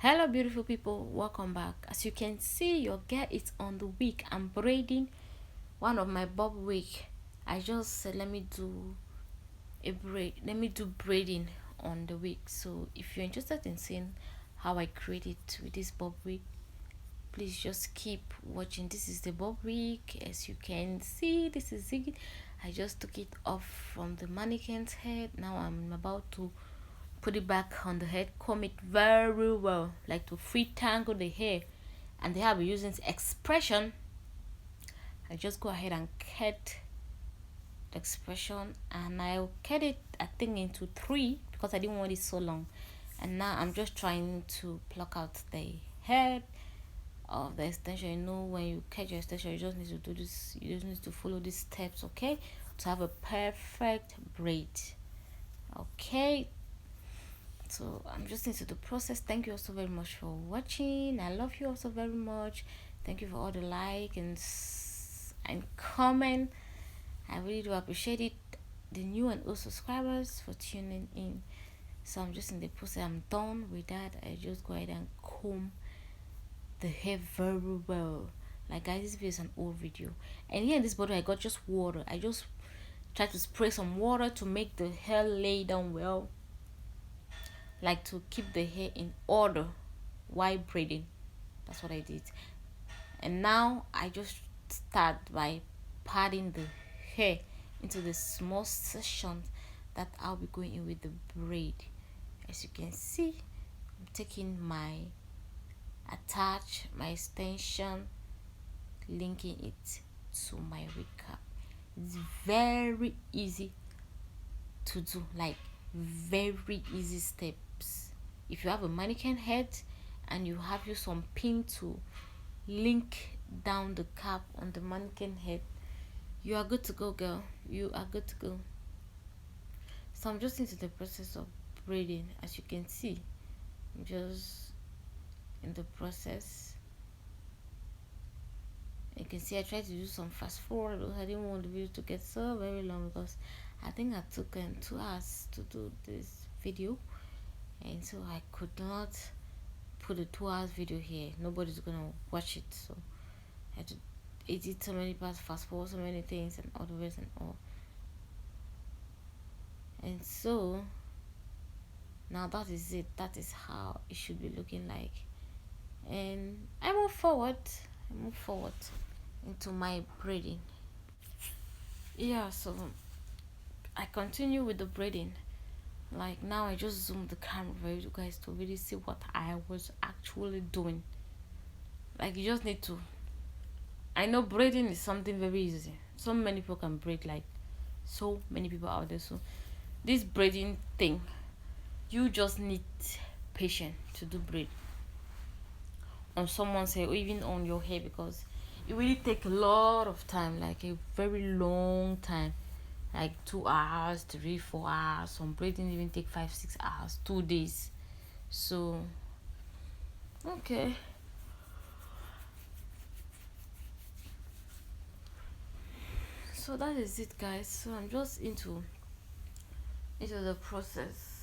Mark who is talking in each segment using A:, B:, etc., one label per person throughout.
A: Hello beautiful people, welcome back. As you can see, your girl is on the wig. I'm braiding one of my bob wig. I just said let me do braiding on the wig. So if you're interested in seeing how I create it with this bob wig, please just keep watching. This is the bob wig. As you can see, this is it. I just took it off from the mannequin's head. Now I'm about to put it back on the head, comb it very well, like to free tangle the hair. And they have using expression. I just go ahead and cut the expression, and I'll cut it I think into 3 because I didn't want it so long. And now I'm just trying to pluck out the head of the extension. You know, when you cut your extension, you just need to do this, you just need to follow these steps, okay, to have a perfect braid. Okay, so I'm just into the process. Thank you also very much for watching. I love you also very much. Thank you for all the like and comment. I really do appreciate it. The new and old subscribers for tuning in. So I'm just in the process. I'm done with that. I just go ahead and comb the hair very well. Like guys, this video is an old video, and here in this bottle I got just water. I just try to spray some water to make the hair lay down well, like to keep the hair in order while braiding. That's what I did. And now I just start by parting the hair into the small sections that I'll be going in with the braid. As you can see, I'm taking my my extension, linking it to my wig cap. It's very easy to do, like very easy steps. If you have a mannequin head and you have you some pin to link down the cap on the mannequin head, you are good to go, girl. You are good to go. So I'm just into the process of braiding. As you can see, I'm just in the process. You can see I tried to do some fast forward because I didn't want the video to get so very long, because I think I took 2 hours to do this video, and so I could not put a 2 hours video here. Nobody's gonna watch it, so I had to edit so many parts, fast forward so many things, and all the rest and all. And so now that is it. That is how it should be looking like. And I move forward into my braiding. Yeah, so I continue with the braiding. Like now I just zoom the camera for you guys to really see what I was actually doing. Like you just need to, I know braiding is something very easy. So many people can braid, like so many people out there. So this braiding thing, you just need patience to do braid on someone's hair or even on your hair, because it really take a lot of time, like a very long time, like 2 hours, 3, 4 hours. Some braiding even take 5, 6 hours, 2 days. So okay, so that is it, guys. So I'm just into the process.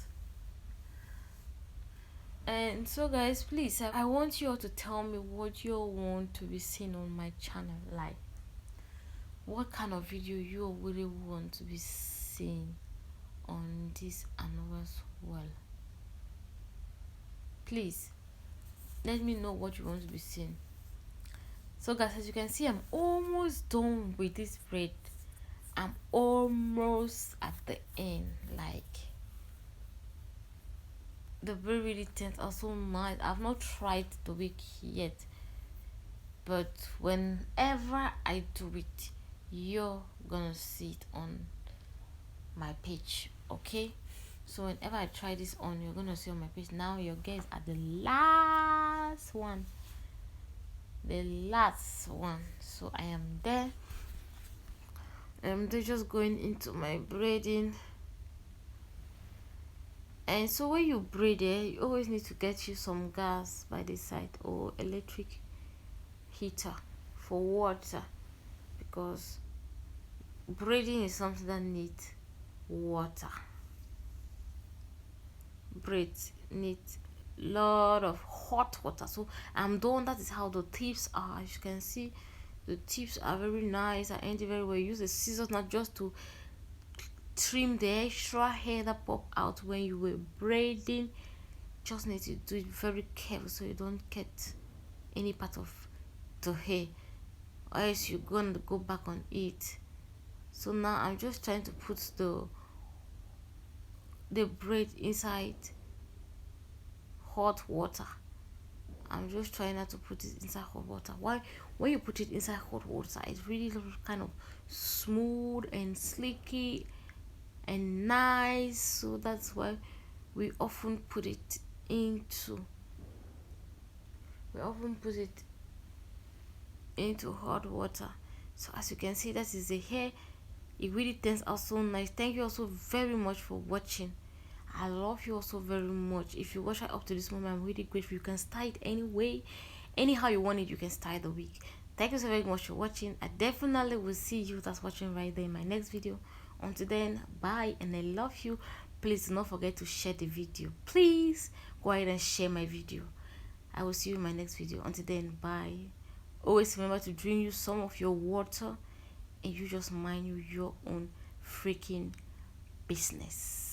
A: And so guys, please, I want you all to tell me what you all want to be seen on my channel. Like what kind of video you all really want to be seen on this annor'a's well. Please let me know what you want to be seen. So guys, as you can see, I'm almost done with this braid. I'm almost at the end. Like the braid really turned out so nice. I've not tried the wig yet, but whenever I do it, you're gonna see it on my page, okay? So whenever I try this on, you're gonna see on my page. Now your guys are the last one, so I am there. They're just going into my braiding. And so when you braid it, you always need to get you some gas by the side or electric heater for water, because braiding is something that needs water. Braids need lot of hot water. So I'm done. That is how the tips are. As you can see, the tips are very nice. I ended very well. Use the scissors not just to trim the extra hair that pop out when you were braiding. Just need to do it very careful so you don't get any part of the hair, or else you're gonna go back on it. So now I'm just trying to put the braid inside hot water. I'm just trying not to put it inside hot water. Why? When you put it inside hot water, it really looks kind of smooth and slicky and nice. So that's why we often put it into hot water. So as you can see, that is the hair. It really turns out so nice. Thank you also very much for watching. I love you also very much. If you watch right up to this moment, I'm really grateful. You can style it anyway, anyhow you want it. You can style the wig. Thank you so very much for watching. I definitely will see you that's watching right there in my next video. Until then, bye, and I love you. Please do not forget to share the video. Please go ahead and share my video. I will see you in my next video. Until then, bye. Always remember to drink you some of your water, and you just mind your own freaking business.